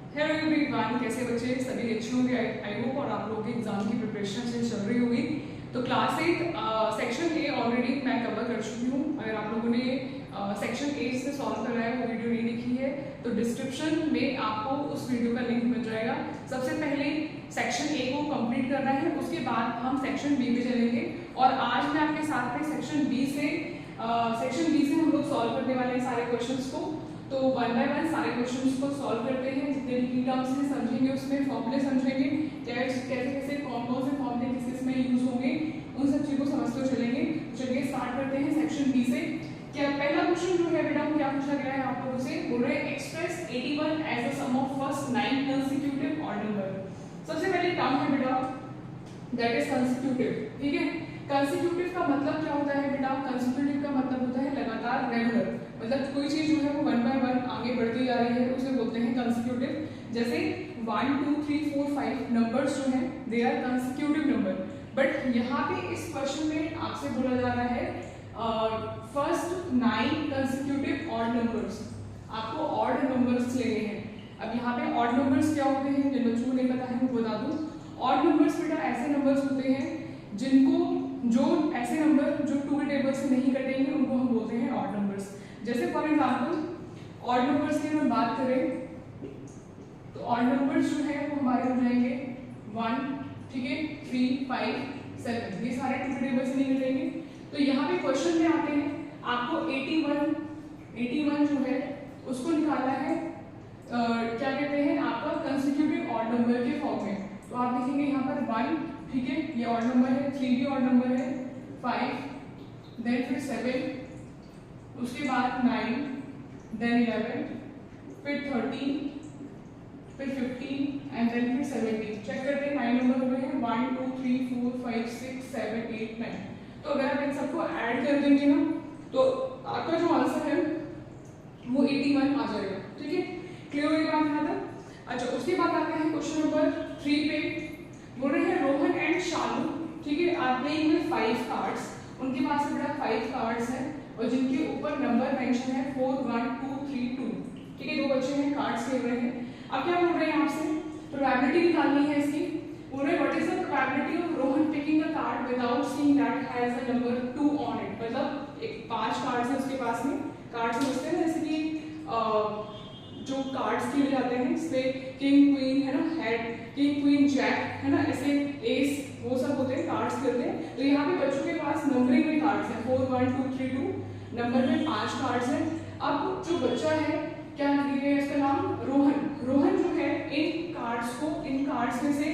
Hello everyone, कैसे बच्चे सभी अच्छे होंगे आई होप, और आप लोगों के एग्जाम की प्रिपरेशन से चल रही होगी। तो क्लास 8 सेक्शन ए ऑलरेडी मैं कवर कर चुकी हूँ। अगर आप लोगों ने सेक्शन ए से सॉल्व करा है, वो वीडियो नहीं देखी है, तो डिस्क्रिप्शन में आपको उस वीडियो का लिंक मिल जाएगा। सबसे पहले सेक्शन ए को कंप्लीट करना है, उसके बाद हम सेक्शन बी में चलेंगे। और आज मैं आपके साथ में सेक्शन बी से हम लोग सॉल्व करने वाले हैं सारे क्वेश्चंस को। तो वन बाय वन सारे क्वेश्चंस को सॉल्व करते हैं। जितने भी की टर्म्स हैं समझेंगे, उसमें फॉर्मूले समझेंगे, कैसे कैसे कौन कौन से फॉर्मूले किस किस में यूज होंगे, उन सब चीज़ों को समझते हुए चलेंगे। चलिए स्टार्ट करते हैं सेक्शन बी से। क्या पहला क्वेश्चन जो है बेटा, क्या पूछा गया है आप लोगों से? बोल रहे हैं express 81 as a sum of first 9 consecutive odd number. सबसे पहले टर्म है बेटा दैट इज कंसेक्यूटिव। ठीक है, कंसेक्यूटिव का मतलब क्या होता है बेटा? कंसेक्यूटिव का मतलब होता है लगातार, रेगुलर। मतलब कोई चीज जो है वो वन बाय वन आगे बढ़ती जा रही है, उसे बोलते हैं कंसेक्यूटिव। जैसे 1 2 3 4 5 नंबर्स जो हैं they are consecutive number. But यहाँ पे इस क्वेश्चन में आपसे बोला जा रहा है फर्स्ट 9 कंसेक्यूटिव ऑड नंबर्स। आपको ऑड नंबर्स लेने हैं। अब यहाँ पे ऑड नंबर्स क्या होते हैं, जिन बच्चों को नहीं पता है वो बता दूं। ऑड नंबर्स बेटा ऐसे नंबर्स होते हैं ऐसे नंबर जो 2 के टेबल से नहीं कटेंगे, उनको हम बोलते हैं ऑड नंबर्स। जैसे फॉर एग्जाम्पल ऑड नंबर्स की हम बात करें तो ऑड नंबर्स जो है वो हमारे हो जाएंगे 1, ठीक है, 3 5 7। ये सारे 2 के टेबल से नहीं कटेंगे। तो यहाँ पे क्वेश्चन में आते हैं, आपको 81 जो है उसको निकालना है क्या कहते हैं आपका कंसेक्यूटिव ऑड नंबर के फॉर्म में। तो आप लिखेंगे यहाँ पर 1, ठीक है, ये ऑड नंबर है, 3 भी ऑड नंबर है, 5 देन फिर 7, उसके बाद 9 देन 11 फिर 13 फिर 15 एंड देन फिर 17। चेक करते हैं 9 नंबर हुए हैं, 1 2 3 4 5 6 7 8 9। तो अगर आप इन सबको ऐड कर देंगे ना तो आपका जो आंसर है वो 81 आ जाएगा। ठीक है, क्लियर हो गई बात यहाँ तक? अच्छा, उसके बाद आते हैं क्वेश्चन नंबर 3 पे। बोल रहे हैं रोहन एंड शालू, ठीक है, आर प्लेइंग विद 5 कार्ड्स। उनके पास बेटा 5 कार्ड्स हैं और जिनके ऊपर नंबर मेंशन है 4 1 2 3 2। ठीक है, 2 बच्चे हैं, कार्ड्स खेल रहे हैं। अब क्या बोल रहे हैं आपसे? प्रोबेबिलिटी निकालनी है इसकी। बोल रहे हैं what is the probability of Rohan picking the card without seeing that has a number 2 on it. मतलब एक 5 कार्ड्स हैं उसके पास में। कार्ड्स समझते हैं जैसे कि जो कार्ड्स खेले जाते हैं इसमें किंग क्वीन है ना, हेड, किंग क्वीन जैक है ना, ऐसे एस, वो सब होते हैं, कार्ड्स खेलते हैं। तो यहाँ पे बच्चों के पास नंबरिंग में कार्ड्स हैं 4 1 2 3 2, नंबर में 5 कार्ड्स हैं। अब जो बच्चा है क्या है इसका नाम? रोहन। रोहन जो है इन कार्ड्स में से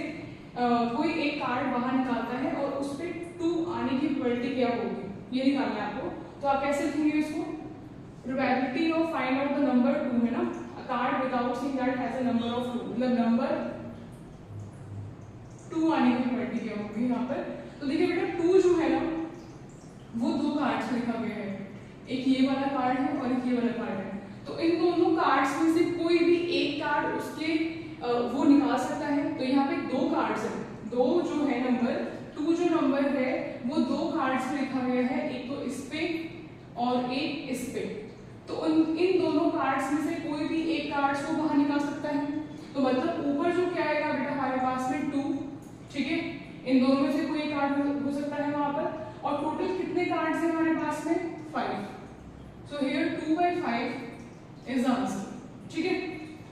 कोई एक कार्ड बाहर निकालता है और उस पर 2 आने की प्रोबेबिलिटी क्या होगी, ये निकालना है आपको। तो आप कैसे लिखेंगे इसको? Probability of find out the number 2 है ना, card without seeing that has a number of 2, मतलब नंबर 2 आने की प्रोबेबिलिटी क्या होगी यहाँ पर। तो देखिए बेटा 2 जो है ना वो 2 कार्ड्स में लिखा गया है, एक ये वाला कार्ड है और एक ये वाला कार्ड है। तो इन दोनों कार्ड्स में से कोई भी एक कार्ड उसके वो निकाल सकता है। तो यहाँ पे 2 कार्ड्स है, 2 जो है नंबर 2 जो नंबर है वो 2 कार्ड्स में लिखा गया है, एक तो इस पे और एक इस पे। तो इन दोनों कार्ड्स में से कोई भी एक कार्ड्स को बाहर निकाल सकता है। तो मतलब ऊपर जो क्या आएगा बेटा हमारे पास में 2, ठीक है, इन दोनों में से कोई एक कार्ड हो सकता है वहां पर। और टोटल कितने कार्ड्स हैं हमारे पास में? 5। So here 2/5 is the answer. ठीक है,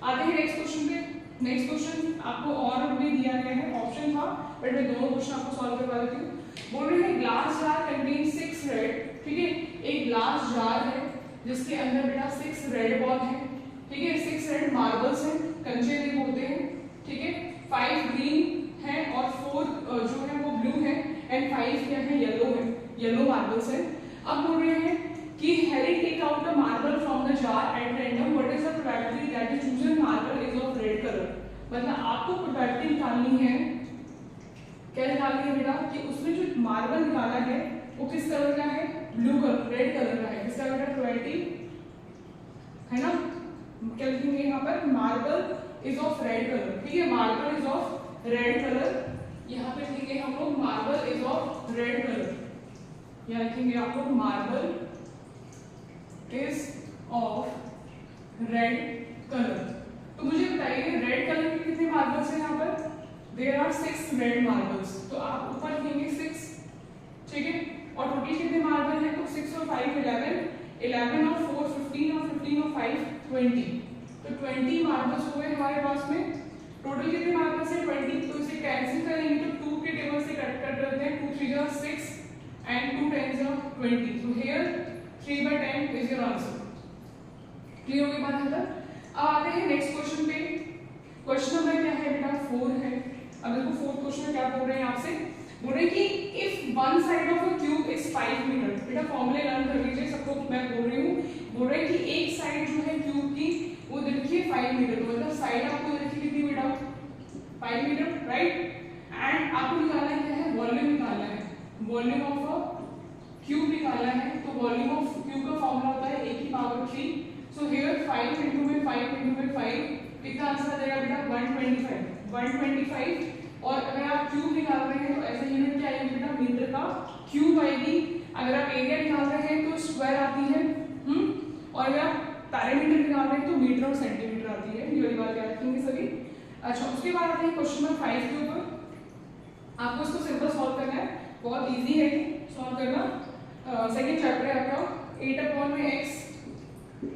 आते हैं नेक्स्ट क्वेश्चन पे। नेक्स्ट क्वेश्चन आपको और भी दिया गया है, ऑप्शन था बट मैं दोनों क्वेश्चन आपको सॉल्व करवा देती हूँ। बोल रहे हैं ग्लास जार कंटेन 6 रेड, ठीक है, एक ग्लास जार है जिसके अंदर बेटा 6 रेड बॉल है, ठीक है, 6 रेड मार्बल्स हैं, कंचे भी बोलते हैं, ठीक है, 5 ग्रीन है और 4 जो है वो ब्लू है एंड 5 क्या है, येलो मार्बल्स है। अब बोल रहे हैं कि Harry take out the marble from the jar at random, what is the probability that the chosen marble is of red colour. मतलब आपको प्रोबेबिलिटी निकालनी है, क्या निकालनी है बेटा, कि उसने जो मार्बल निकाला है वो किस कलर का है? ब्लू कलर, रेड कलर का है। किसका बेटा? प्रोबेबिलिटी है ना, क्या लिखेंगे यहाँ पर? Marble is of red colour. ठीक है, marble is of red colour, यहाँ पे लिखेंगे हम लोग marble is of red colour. यहाँ लिखेंगे आप लोग marble is of red colour. तो मुझे बताइए red there are 6 red marbles, तो आप ऊपर लिखेंगे 6, ठीक है। और टोटल कितने मार्बल है, तो 6 और 5 11, 11 और 4 15 और 15 और 5 20, तो 20 मार्बल्स हुए हमारे पास में। टोटल कितने मार्बल्स है 20, तो इसे कैंसिल करेंगे तो 2 के टेबल से कट करते हैं, 2 3 जा 6 and 2 10 जा 20, so here 3/10 is your answer। Clear हो गई बात है। अब आते हैं नेक्स्ट क्वेश्चन पे। क्वेश्चन नंबर क्या है बेटा 4 है। अब देखो फोर्थ क्वेश्चन में क्या बोल रहे हैं आपसे, बोल रहे हैं कि if one side of a cube is 5 metre, बेटा फॉर्मूले लर्न कर लीजिए, सबको मैं बोल रही हूँ। बोल रहे हैं कि एक साइड जो है क्यूब की वो देखिए 5 मीटर, मतलब साइड आपको देखिए कितनी बेटा 5 मीटर, राइट। एंड आपको निकालना क्या है, वॉल्यूम निकालना है, वॉल्यूम ऑफ अ क्यूब निकालना है। तो वॉल्यूम ऑफ क्यूब का फॉर्मूला होता है a की पावर 3, सो हियर 5 into में 5 into में 5, कितना आंसर आ जाएगा बेटा 125। और अगर आप क्यूब निकाल रहे हैं तो ऐसे यूनिट क्या आएगी बेटा, मीटर का क्यूब आएगी। अगर आप एरिया निकाल रहे हैं तो स्क्वायर आती है, और अगर आप पैरामीटर निकाल रहे हैं तो मीटर और सेंटीमीटर आती है। ये वाली बात याद रखेंगे सभी। अच्छा, उसके बाद आते हैं क्वेश्चन नंबर 5 के ऊपर। आपको इसको सिंपल सॉल्व करना है, बहुत इजी है सॉल्व करना। सेकंड चैप्टर है आपका 8/x =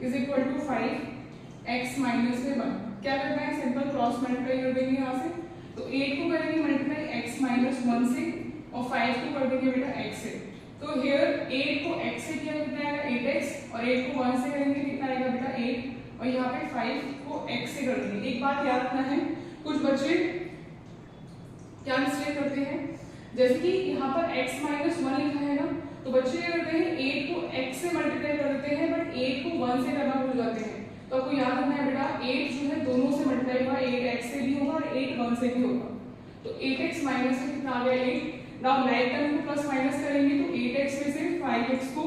5, x - 1। क्या करना है, सिंपल क्रॉस मल्टीप्लाई कर देंगे यहाँ से, तो 8 को करेंगे मल्टीप्लाई x - 1 से और 5 को कर देंगे बेटा x से। तो हियर 8 को x से किया कितना आएगा 8x, और 8 को 1 से करेंगे कितना आएगा बेटा 8, और यहाँ पे 5 को x से कर देंगे। एक बात याद रखना है, कुछ बच्चे क्या मिस्टेक करते हैं, जैसे कि यहाँ पर x - 1 लिखा है ना, तो बच्चे क्या करते हैं 8 को x से मल्टीप्लाई कर देते हैं, बट 8 को 1 से करना भूल जाते हैं। तो आपको याद रखना है बेटा 8 जो है दोनों से मल्टीप्लाई होगा, 8x से भी होगा और 8 1 से भी होगा। तो 8x माइनस से कितना आ गया 8। नाउ लाइक टर्म को प्लस माइनस करेंगे तो 8x में से 5x को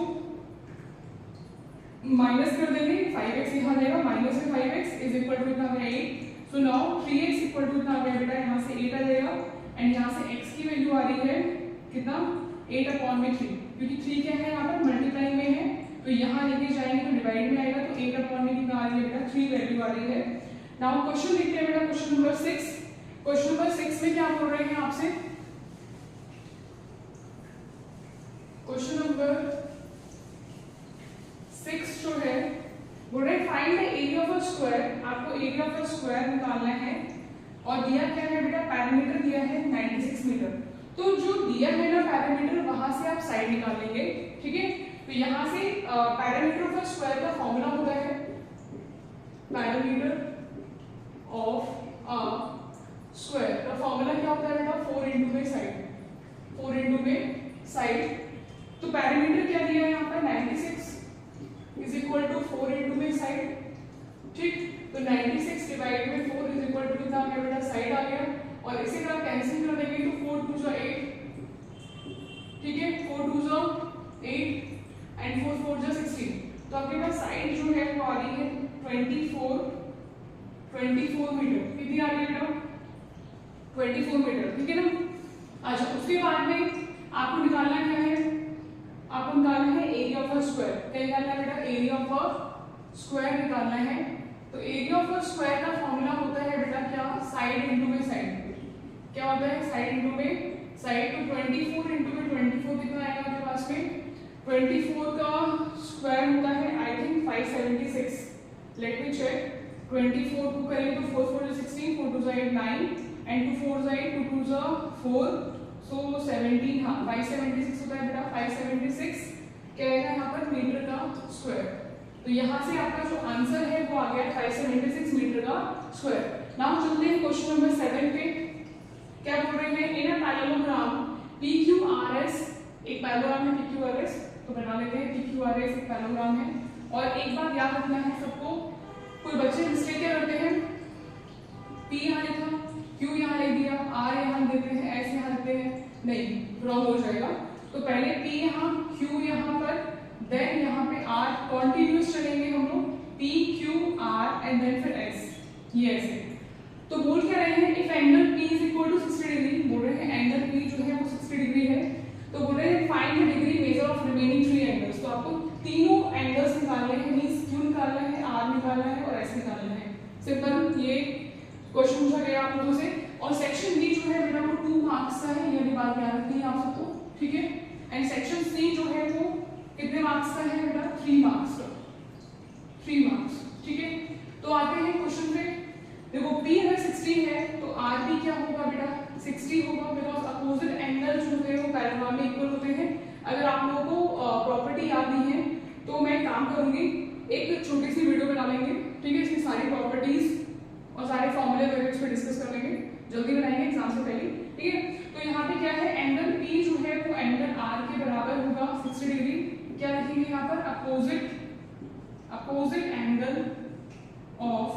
माइनस कर देंगे, 5x यहाँ आ जाएगा, माइनस में 5x इज इक्वल टू कितना आ गया 8। So now 3x equal to कितना आ गया बेटा, यहाँ से 8 आ जाएगा, एंड यहाँ से x की वैल्यू आ रही है कितना 8/3, क्योंकि 3 क्या है यहाँ पर मल्टीप्लाई में है, तो यहाँ लेके जाएंगे तो डिवाइड में आएगा, तो 8/में कितना आ रही है बेटा 3 वैल्यू आ रही है। नाउ क्वेश्चन देखते हैं बेटा, क्वेश्चन नंबर 6। क्वेश्चन नंबर 6 में क्या बोल रहे हैं आपसे, क्वेश्चन नंबर 6 जो है बोल रहे हैं find the area of a square. आपको एरिया ऑफ अ स्क्वायर निकालना है, और दिया क्या है बेटा, पैरामीटर दिया है 96 मीटर। तो जो दिया है ना पैरामीटर, वहां से आप साइड निकाल लेंगे, ठीक है। तो यहाँ से पैरामीटर ऑफ अ स्क्वायर का फॉर्मूला होता है, पैरामीटर ऑफ अ स्क्वायर का फॉर्मूला क्या होता है बेटा 4 into में साइड, 4 into में साइड। तो पैरामीटर क्या दिया है यहाँ पर 96 इज इक्वल टू 4 into में साइड, ठीक। तो 96 डिवाइड में 4 इज इक्वल टू कितना आ गया बेटा, साइड आ गया, और इसे अगर कैंसिल कर देंगे तो 4 2 जा 8, ठीक है, 4 2 जा 8 एंड 4 4 जा 16। तो आपके पास साइड जो है वो आ रही है 24 मीटर। कितनी आ रही है बेटा 24 मीटर, ठीक है ना। अच्छा, उसके बाद में आपको निकालना क्या है, आपको निकालना है एरिया ऑफ अ स्क्वायर। क्या निकालना है बेटा, एरिया ऑफ अ स्क्वायर निकालना है। तो एरिया ऑफ अ स्क्वायर का फॉर्मूला होता है बेटा क्या, साइड इनटू में साइड। क्या होता है, साइड इनटू में साइड। तो 24 इनटू में 24 कितना आएगा आपके पास में, 24 का स्क्वायर होता है I think 576। Let me check. 24 को करें तो 4 4 16, 4 2 8 9 एंड 2 4 8, 2 2 4, सो 17, हाँ 576 होता है बेटा, 576 क्या आएगा यहाँ पर मीटर का स्क्वायर। तो यहाँ से आपका जो आंसर है वो आ गया 576 मीटर का स्क्वायर। नाउ चलते हैं क्वेश्चन नंबर 7 पे। क्या बोल रहे हैं, इन अ पैरेललोग्राम PQRS, एक पैरेललोग्राम है PQRS, तो बना लेते हैं PQRS एक पैरेललोग्राम है। और एक बात याद रखना है सबको, कोई बच्चे मिस्टेक क्या करते हैं, P यहाँ लिखा, Q यहाँ लिख दिया, R यहाँ देते हैं, S यहाँ लिखते हैं, नहीं रॉन्ग हो जाएगा। तो पहले P यहाँ, Q यहाँ पर, देन यहाँ पे R, कॉन्टिन्यूस चलेंगे हम लोग, P Q R and then फिर S, ये ऐसे। तो बोल क्या रहे हैं, if angle P is equal to 60 degree, बोल रहे हैं एंगल P जो है वो 60 डिग्री है। तो बोल रहे हैं find the degree measure of remaining 3 angles. तो आपको तीनों एंगल्स निकालने हैं, मींस Q निकालना है, R निकालना है और S निकालना है। सिंपल, ये क्वेश्चन पूछा गया आप लोगों से। और सेक्शन बी जो है बेटा वो 2 मार्क्स का है, ये वाली बात याद रखनी है आप सबको, ठीक है। एंड सेक्शन सी जो है वो कितने मार्क्स का है बेटा, 3 मार्क्स का, 3 मार्क्स, ठीक है। तो आते हैं क्वेश्चन पे। देखो P अगर 60 है तो RB क्या होगा बेटा, 60 होगा, बिकॉज अपोजिट एंगल जो है वो पैरेलल में इक्वल होते हैं। अगर आप लोगों को प्रॉपर्टी याद नहीं है तो मैं काम करूंगी, एक छोटी सी वीडियो बना लेंगे, ठीक है, इसकी सारी प्रॉपर्टीज और सारे फॉर्मूले वगैरह इस पे डिस्कस कर लेंगे, जल्दी बनाएंगे एग्जाम से पहले, ठीक है। तो यहाँ पे क्या है, एंगल P जो है वो एंगल R के बराबर होगा 60 डिग्री। क्या लिखेंगे यहाँ पर, opposite angle of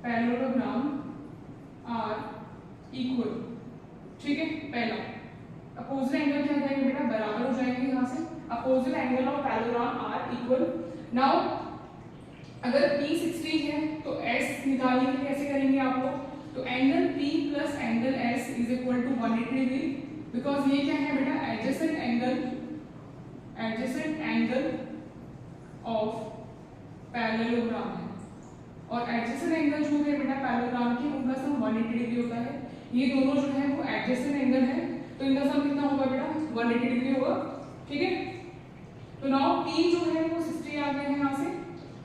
parallelogram are equal, ठीक है। पहला अपोजिट एंगल क्या जाएगा बेटा, बराबर हो जाएंगे यहाँ से, opposite angle of parallelogram are equal. Now अगर P 60 है तो S निकालने के लिए कैसे करेंगे आप लोग, तो angle P plus angle S is equal to 180 degree, because ये क्या है बेटा, एडजेसेंट एंगल ऑफ पैरेललोग्राम है, और एडजेसेंट एंगल जो है बेटा पैरेललोग्राम की उनका सम 180 डिग्री होता है। ये दोनों जो है वो एडजेसेंट एंगल है, तो इनका सम कितना होगा बेटा, 180 डिग्री होगा, ठीक है। तो नाउ P जो है वो 60 आ गया है, यहाँ से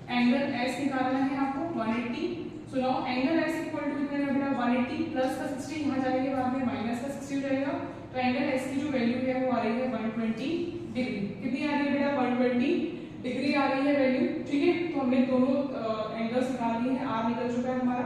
एंगल S निकालना है आपको 180। So now angle S equal to कितना है बेटा, 180 प्लस का 60 यहाँ जाएंगे, बाद में माइनस का 60 हो जाएगा, तो एंगल S की जो वैल्यू है वो आ रही है 120 डिग्री। कितनी आ रही है बेटा, 120 डिग्री आ रही है वैल्यू, ठीक है। तो हमने दोनों एंगल्स निकाल लिए हैं, R निकल चुका है हमारा,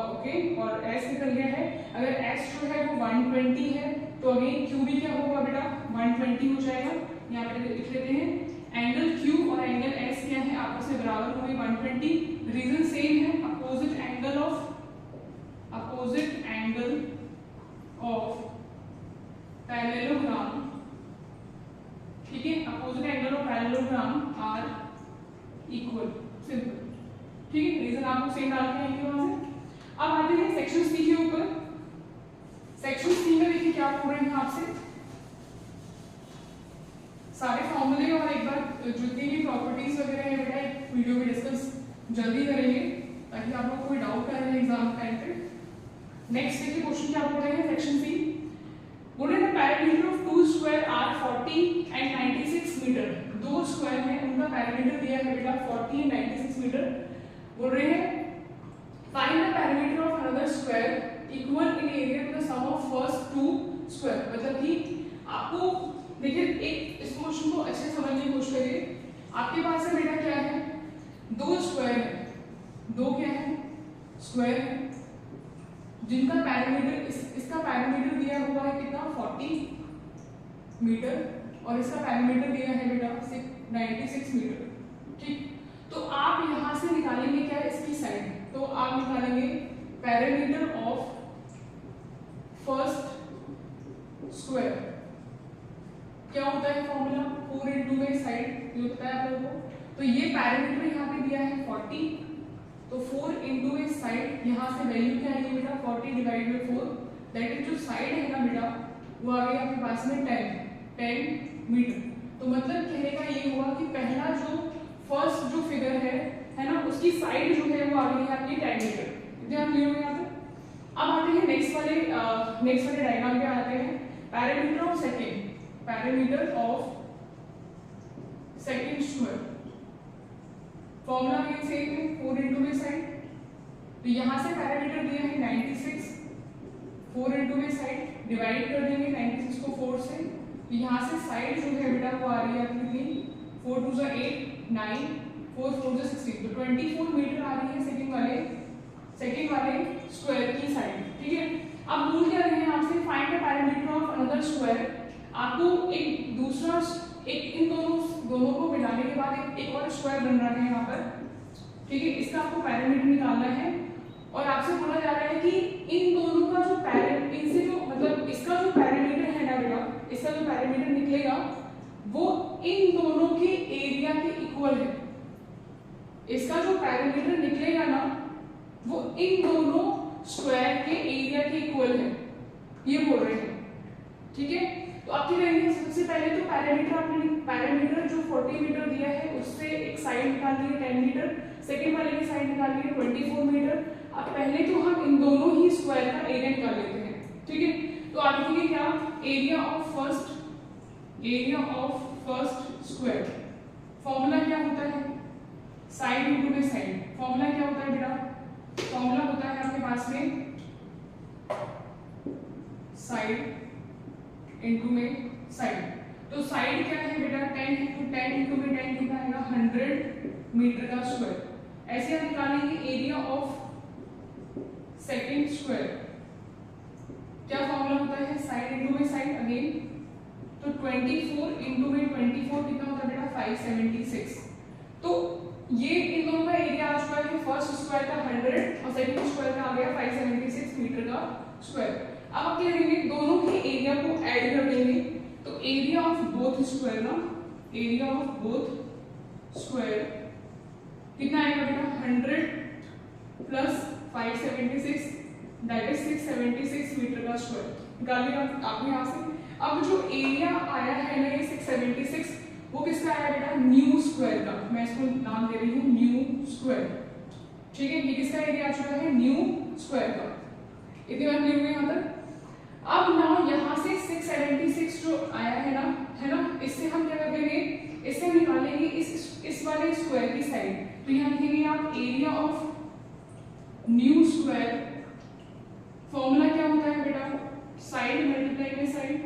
ओके, और S निकल गया है। अगर S जो है वो 120 है तो अगेन Q भी क्या होगा बेटा, 120 हो जाएगा। यहाँ पे लिख लेते हैं, एंगल Q और एंगल S क्या है, आपस में बराबर होंगे 120। रीजन सेम है, अपोजिट एंगल ऑफ पैरेललोग्राम, ठीक है, opposite angle of parallelogram are equal, simple, ठीक है। रीजन आपको सेम डाल के आएंगे वहां से। अब आते हैं सेक्शन सी के ऊपर। सेक्शन सी में देखिए क्या बोल रहे हैं आपसे, सारे फॉर्मूले और एक बार जितनी भी प्रॉपर्टीज वगैरह है बेटा एक वीडियो में डिस्कस जल्दी करेंगे, ताकि आप लोग कोई डाउट ना रहे एग्जाम टाइम पे। नेक्स्ट देखिए क्वेश्चन क्या बोल रहे हैं, सेक्शन सी बोल रहे हैं parameter of two square are 40 and 96 meter. दो स्क्वायर हैं, उनका पैरामीटर दिया है बेटा 40 एंड 96 मीटर। बोल रहे हैं find the parameter of another square equal in area to the sum of first two square. मतलब कि आपको देखिए एक इस क्वेश्चन को अच्छे से समझने की कोशिश करिए। आपके पास है बेटा क्या है, दो स्क्वायर है, दो क्या है, स्क्वायर है, जिनका पैरामीटर इसका पैरामीटर दिया हुआ है कितना, 40 मीटर, और इसका पैरामीटर दिया है बेटा 96 मीटर, ठीक। तो आप यहां से निकालेंगे क्या, इसकी साइड, तो आप निकालेंगे पैरामीटर ऑफ फर्स्ट स्क्वायर। क्या होता है फॉर्मूला, 4 इंटू में साइड, ये होता है आप लोगों को। तो ये पैरामीटर यहाँ पे दिया है 40, तो 4 इंटू में साइड, यहाँ से वैल्यू क्या आएगी बेटा, 40 डिवाइड बाई 4, दैट इज जो साइड है ना बेटा वो आ गई आपके पास में 10 मीटर। तो मतलब कहने का ये हुआ कि पहला जो फर्स्ट जो फिगर है ना, उसकी साइड जो है वो आ गई है आपकी 10 मीटर। ध्यान दियो यहाँ पे। अब आते हैं नेक्स्ट वाले डायग्राम पे आते हैं, parameter of second square. Formula भी सेम है, 4 इंटू में साइड, तो यहाँ से पैरामीटर दिया है 96, 4 इंटू में साइड डिवाइड कर देंगे 96 को 4 से, तो यहाँ से साइड जो है बेटा वो आ रही है आपकी 4 2 जा 8 9 4 4 जा 16, तो 24 मीटर आ रही है सेकंड वाले स्क्वायर की साइड, ठीक है। अब बोल क्या रहे हैं आपसे, find the parameter of another square. आपको एक दूसरा इन दोनों को मिलाने के बाद एक और स्क्वायर बन रहा है यहाँ पर, ठीक है। इसका आपको पैरामीटर निकालना है, और आपसे बोला जा रहा है कि इन दोनों का जो इनसे जो मतलब इसका जो पैरामीटर है ना बेटा, इसका जो पैरामीटर निकलेगा वो इन दोनों के एरिया के इक्वल है। इसका जो पैरामीटर निकलेगा ना वो इन दोनों स्क्वायर के एरिया के इक्वल है, ये बोल रहे हैं, ठीक है। तो आप क्या करेंगे, सबसे पहले तो पैरामीटर जो 40 मीटर दिया है उससे एक साइड निकाल लीजिए 10 मीटर, सेकेंड वाले की साइड निकाल लीजिए 24 मीटर। अब पहले तो हम इन दोनों ही स्क्वायर का एरिया निकाल लेते हैं, ठीक है। तो आप लिखेंगे क्या, area of first square, formula क्या होता है, साइड इंटू में साइड। फॉर्मूला क्या होता है बेटा, फॉर्मूला होता है आपके पास में साइड इंटू में साइड। तो साइड क्या है बेटा 10 है, तो 10 इंटू में 10 कितना आएगा 100 मीटर का स्क्वायर। ऐसे हम निकालेंगे एरिया ऑफ सेकंड स्क्वायर। क्या फॉर्मूला होता है, साइड इंटू में साइड अगेन। तो 24 इंटू में 24 कितना होता है बेटा 576। तो ये इन दोनों का एरिया आ चुका है, फर्स्ट स्क्वायर का 100 और सेकंड स्क्वायर का आ गया 576 मीटर का स्क्वायर। अब आप क्या करेंगे, दोनों के एरिया को ऐड कर देंगे। तो एरिया ऑफ बोथ स्क्वायर ना, एरिया ऑफ बोथ स्क्वायर कितना आएगा बेटा 100 प्लस 576 दैट इज 676 मीटर का स्क्वायर। निकाल लिया आपने यहाँ से। अब जो एरिया आया है ना ये 676, वो किसका आया बेटा न्यू स्क्वायर का। मैं इसको नाम दे रही हूँ न्यू स्क्वायर, ठीक है। ये किसका एरिया आ चुका है, न्यू स्क्वायर का। इतनी बात क्लियर हुई यहाँ तक। अब ना यहाँ से 676 जो आया है ना, इससे हम क्या करेंगे, इससे हम निकालेंगे इस वाले स्क्वायर की साइड। तो यहाँ लिखेंगे आप area of new square. Formula क्या होता है बेटा, साइड मल्टीप्लाई में साइड,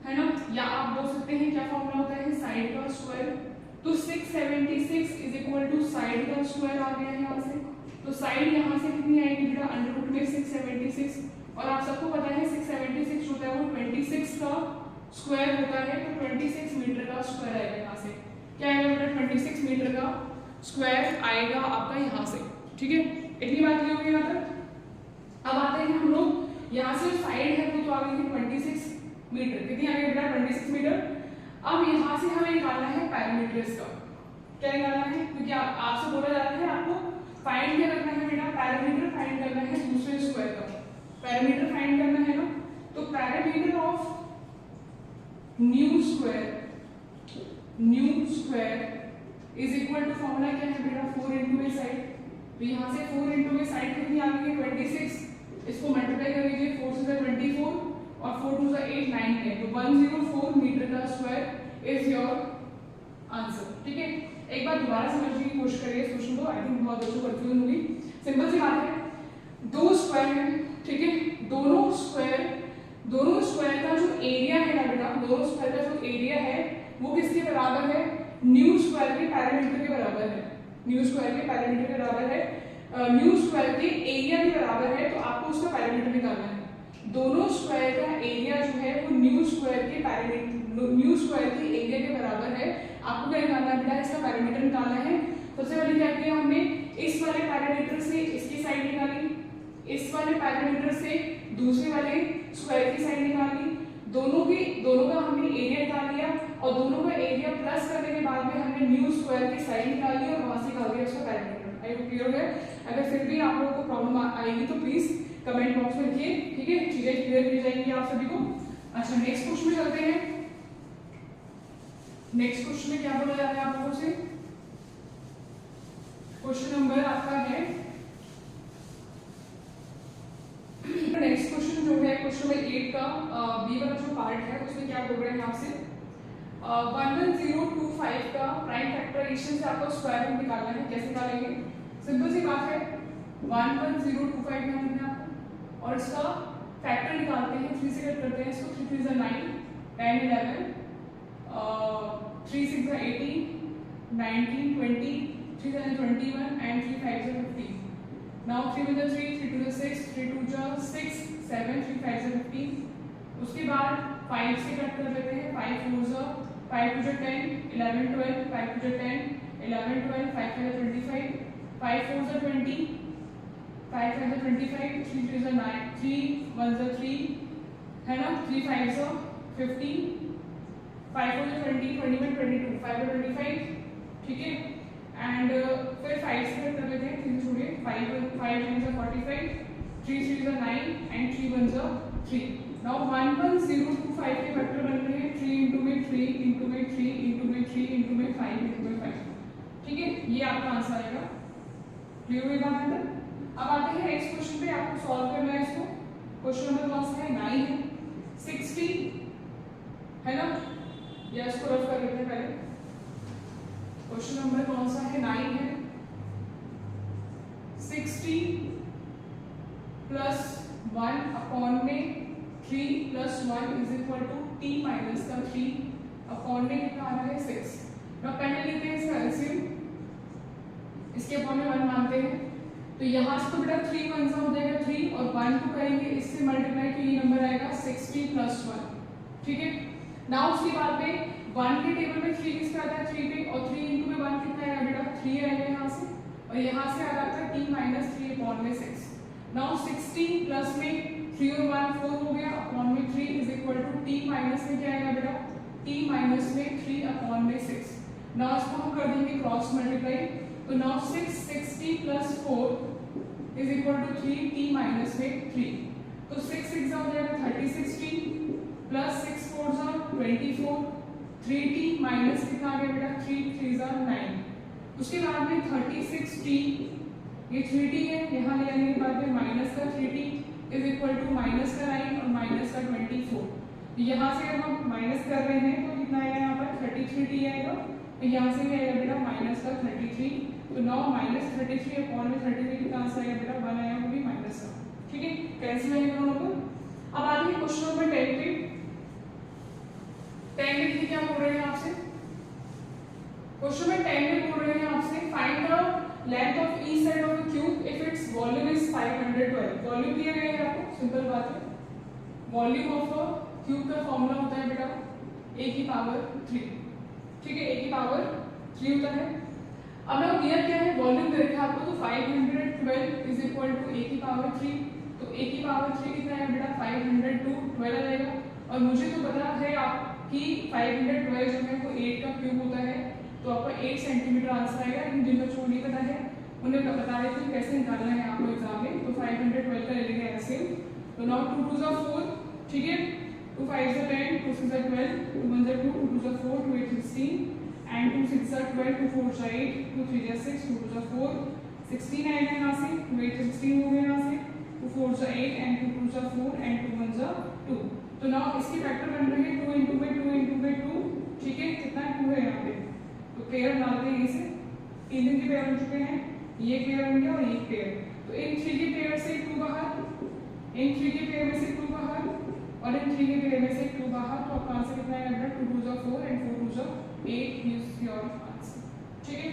है ना। या आप बोल सकते हैं क्या फॉर्मूला होता है, साइड का स्क्वायर। तो 676 इज इक्वल टू साइड का स्क्वायर आ गया है यहाँ से। तो साइड यहाँ से कितनी आएगी बेटा अंडर रूट में 676। और आप सबको पता है 676 होता है वो 26 का स्क्वायर होता है। तो 26 मीटर का स्क्वायर आएगा यहाँ से। क्या आएगा बेटा 26 मीटर का स्क्वायर आएगा आपका यहाँ से, ठीक है। इतनी बात क्लियर होगी यहाँ तक। अब आते हैं हम लोग यहाँ से साइड है तो आ गई है 26 मीटर। कितनी आ गई बेटा 26 मीटर। अब यहाँ से हमें निकालना है पैरामीटर्स का। क्या निकालना है, क्योंकि आपसे बोला जा रहा है आपको फाइंड क्या करना है बेटा, पैरामीटर फाइंड करना है दूसरे स्क्वायर का। पैरामीटर फाइंड करना है ना, तो parameter of new square is equal to formula क्या है बेटा 4 इंटू में साइड। तो यहाँ से 4 इंटू में साइड कितनी आ गई है 26। इसको मल्टीप्लाई कर लीजिए, 4 से 24 और 4 टू 8 9 10। तो 104 मीटर का स्क्वायर इज योर आंसर, ठीक है। एक बार दोबारा समझने की कोशिश करिए इस क्वेश्चन को। आई थिंक बहुत बच्चों को कंफ्यूजन होगी। सिंपल सी बात है, दो स्क्वायर है, ठीक है। दोनों स्क्वायर का जो एरिया है ना बेटा, दोनों स्क्वायर का जो एरिया है वो किसके बराबर है, न्यू स्क्वायर के पैरामीटर के बराबर है। न्यू स्क्वायर के पैरामीटर के बराबर है, न्यू स्क्वायर के एरिया के बराबर है। तो आपको उसका पैरामीटर निकालना है। दोनों स्क्वायर का एरिया जो है वो न्यू स्क्वायर के एरिया के बराबर है। आपको क्या निकालना है बेटा, इसका पैरामीटर निकालना है। सबसे पहले क्या किया हमने, इस वाले पैरामीटर से इसकी साइड निकाली, इस वाले पैरामीटर से दूसरे वाले स्क्वायर की साइड निकाली। दोनों का हमने एरिया निकाल लिया और दोनों का एरिया प्लस करने के बाद में हमने न्यू स्क्वायर की साइड निकाली और वहां से निकाल दिया उसका पैरामीटर। आई होप क्लियर है। अगर फिर भी आप लोगों को प्रॉब्लम आएगी तो प्लीज कमेंट बॉक्स में लिखिए, ठीक है। चीजें क्लियर की जाएंगी आप सभी को। अच्छा नेक्स्ट क्वेश्चन में चलते हैं। नेक्स्ट क्वेश्चन में क्या बोला जा रहा है आप लोगों से, क्वेश्चन नंबर आपका है, नेक्स्ट क्वेश्चन जो है क्वेश्चन नंबर 8 का बी वाला जो पार्ट है उसमें क्या बोल रहे हैं आपसे 11025 का प्राइम फैक्टराइजेशन से आपको स्क्वायर रूट निकालना है। कैसे निकालेंगे, सिंपल सी बात है, 11025 में हमने आपको और इसका फैक्टर निकालते हैं, 3 से कट करते हैं इसको, 3 3 9 10 11 3 6 18 19 20 3 7 21 and 3 5 15। Now 3 with the 3, 3 to the 6, 3 to the 6, 7, 3 5 से 15। उसके बाद 5 से कट कर लेते हैं, 5 4 से 5 to the 10, 11 12, 5 to the 10, 11 12, 5 5 से 25, 5 4 से 20, 5 5 से 25, 3 3 से 9, 3 1 से 3, है ना, 3 5 से 15, 5 4 से 20, 21 22, 5 से 25, ठीक है। एंड फिर 5 से कर लेते हैं, 3 छोड़िए, 5 5 9 से 45, 3 3 से 9 एंड 3 1 से 3। नाउ 11025 के फैक्टर बन रहे हैं 3 इंटू में 3 इंटू में 3 इंटू में 3 इंटू में 5 इंटू में 5, ठीक है। ये आपका आंसर आएगा। क्लियर हुई बात है। अब आते हैं नेक्स्ट क्वेश्चन पे, आपको सॉल्व करना है इसको। क्वेश्चन नंबर कौन सा है? 9 है। 60 है ना, या इसको रफ कर लेते हैं पहले। क्वेश्चन नंबर कौन सा है? 9 है। 60 प्लस 1 अपॉन में 3 plus 1 is equal to t minus का 3 अपॉन में कितना आ रहा है? 6। अब पहले लेते हैं इसका एलसीएम, इसके अपॉन में 1 मानते हैं, तो यहाँ से तो बेटा 3 1 हो जाएगा 3, और 1 को करेंगे इससे मल्टीप्लाई, तो ये नंबर आएगा 60 प्लस 1। ठीक है, नाउ उसके बाद में 1 के टेबल में 3 किसका आता है? 3 पे, और 3 इंटू में 1 कितना आएगा बेटा? 3 आएगा यहाँ से, और यहाँ से आ जाता है t माइनस 3 अपॉन में 6। नाउ 60 प्लस में 3 और 1 4 हो गया, अपॉन में 3 is equal to t minus में क्या आएगा बेटा? t माइनस में 3 अपॉन में 6। नाउ इसको हम कर देंगे क्रॉस मल्टीप्लाई, तो now 660 plus 4 is equal to 3 t minus में 3, तो 6 6 हो जाएगा 3060 प्लस 6 4 24, 3t माइनस कितना आ गया बेटा? 3 3 9। उसके बाद में 36t, ये 3t है, यहाँ ले आने के बाद में माइनस का 3t is equal to minus का 9 और माइनस का 24। यहाँ से अगर हम माइनस कर रहे हैं तो कितना आएगा यहाँ पर? 33t आएगा, और यहाँ से भी आएगा बेटा माइनस का 33, तो 9 माइनस 33 अपॉन में 33 कितना आंसर आएगा बेटा? 1 आएगा, वो भी माइनस का। ठीक है, कैंसिल आएगा दोनों नंबर। अब आते हैं क्वेश्चन नंबर 10 पे। 10 में देखिए क्या बोल रहे हैं आपसे, क्वेश्चन में 10 में बोल रहे हैं आपसे find the length of each side of a cube if its volume is 512। Volume दिया गया है आपको, सिंपल बात है। वॉल्यूम ऑफ अ क्यूब का फॉर्मूला होता है बेटा a की पावर 3। ठीक है, a की पावर 3 होता है। अब ना दिया क्या है, वॉल्यूम दे रखा है आपको, तो 512 इज इक्वल टू a की पावर 3, तो a की पावर 3 कितना है बेटा? 512 आ जाएगा, और मुझे तो पता है आपकी 512 जो है वो 8 का क्यूब होता है, तो आपका 8 सेंटीमीटर आंसर आएगा। लेकिन जिन बच्चों को नहीं पता है उन्हें बता देती हूँ कैसे निकालना है आपको एग्जाम में। तो 512 का ले लेंगे ऐसे, तो नाउ 2 2 जा 4, ठीक है, 2 5 जा 10, 2 6 जा 12, 2 1 जा 2, 2 2 जा 4, 2 8 16, एंड 2 6 जा 12, 2 4 जा 8, 2 3 जा 6, 2 2 जा 4, 16 आएगा यहाँ से, 2 8 जा 16 हो गया यहाँ से, 2 4 जा 8, एंड 2 2 जा 4, एंड 2 1 जा 2। तो नाउ इसके फैक्टर बन रहे हैं 2 इंटू में 2 इंटू में 2, ठीक है, कितना 2 है यहाँ पे, तो पेयर डालते हैं इसे, 3 दिन के पेयर हो चुके हैं, ये पेयर बन गया और ये पेयर, तो इन 3 के पेयर से 2 बाहर, इन 3 के पेयर में से 2 बाहर, और इन 3 के पेयर में से 2 बाहर, तो आपका आंसर कितना आएगा? 2 2 जा 4 एंड 4 2 जा 8 इज योर आंसर। ठीक है,